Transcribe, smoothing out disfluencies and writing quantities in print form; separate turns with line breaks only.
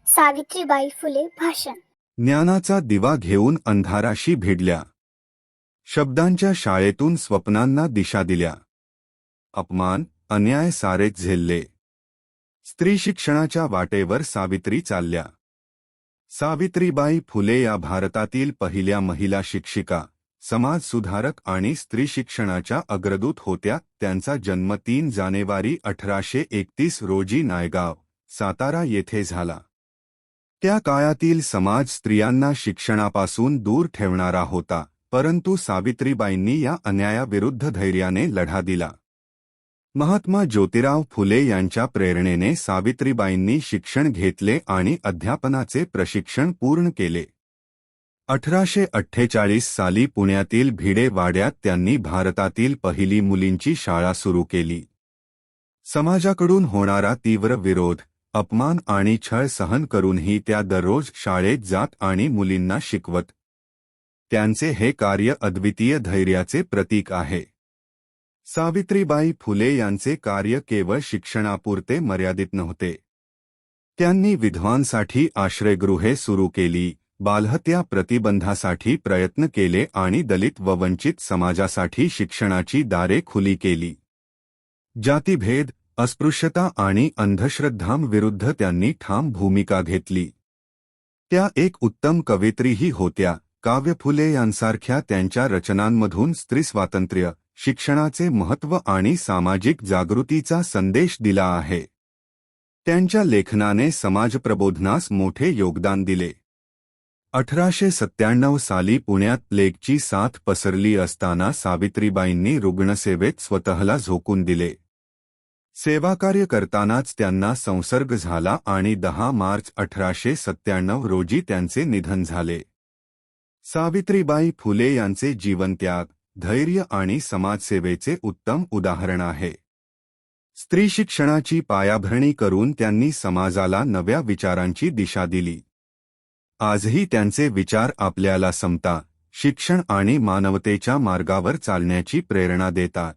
सावित्रीबाई फुले भाषण.
ज्ञानाचा दिवा घेऊन अंधाराशी भिडल्या. शब्दांच्या शाळेतून स्वप्नांना दिशा दिल्या. अपमान, अन्याय सारेच झेलले. स्त्री शिक्षणाच्या वाटेवर सावित्री चालल्या. सावित्रीबाई फुले या भारतातील पहिल्या महिला शिक्षिका, समाज सुधारक आणि स्त्री शिक्षणाच्या अग्रदूत होत्या. त्यांचा जन्म 3 जानेवारी 1831 रोजी नायगाव, सातारा येथे झाला. त्या काळातील समाज स्त्रियांना शिक्षणापासून दूर ठेवणारा होता, परंतु सावित्रीबाईंनी या अन्यायाविरुद्ध धैर्याने लढा दिला. महात्मा ज्योतिराव फुले यांच्या प्रेरणेने सावित्रीबाईंनी शिक्षण घेतले आणि अध्यापनाचे प्रशिक्षण पूर्ण केले. 1848 साली पुण्यातील भिडे वाड्यात त्यांनी भारतातील पहिली मुलींची शाळा सुरू केली. समाजाकडून होणारा तीव्र विरोध, अपमान आणि छळ सहन करूनही त्या दररोज शाळेत जात आणि मुलींना शिकवत. त्यांचे हे कार्य अद्वितीय धैर्याचे प्रतीक आहे. सावित्रीबाई फुले यांचे कार्य केवळ शिक्षणापुरते मर्यादित नव्हते. त्यांनी विधवांसाठी आश्रयगृहे सुरू केली, बालहत्या प्रतिबंधासाठी प्रयत्न केले आणि दलित व वंचित समाजासाठी शिक्षणाची दारे खुली केली. जातीभेद, अस्पृश्यता आणि अंधश्रद्धांविरुद्ध त्यांनी ठाम भूमिका घेतली. त्या एक उत्तम कवयित्रीही होत्या. काव्य फुले यांसारख्या त्यांच्या रचनांमधून स्त्री स्वातंत्र्य, शिक्षणाचे महत्त्व आणि सामाजिक जागृतीचा संदेश दिला आहे. त्यांच्या लेखनाने समाजप्रबोधनास मोठे योगदान दिले. 1897 साली पुण्यात प्लेगची साथ पसरली असताना सावित्रीबाईंनी रुग्णसेवेत स्वतःला झोकून दिले. सेवाकार्य करतानाच त्यांना संसर्ग झाला आणि 10 मार्च 1897 रोजी त्यांचे निधन झाले. सावित्रीबाई फुले यांचे जीवनत्याग, धैर्य आणि समाजसेवेचे उत्तम उदाहरण आहे. स्त्री शिक्षणाची पायाभरणी करून त्यांनी समाजाला नव्या विचारांची दिशा दिली. आजही त्यांचे विचार आपल्याला समता, शिक्षण आणि मानवतेच्या मार्गावर चालण्याची प्रेरणा देतात.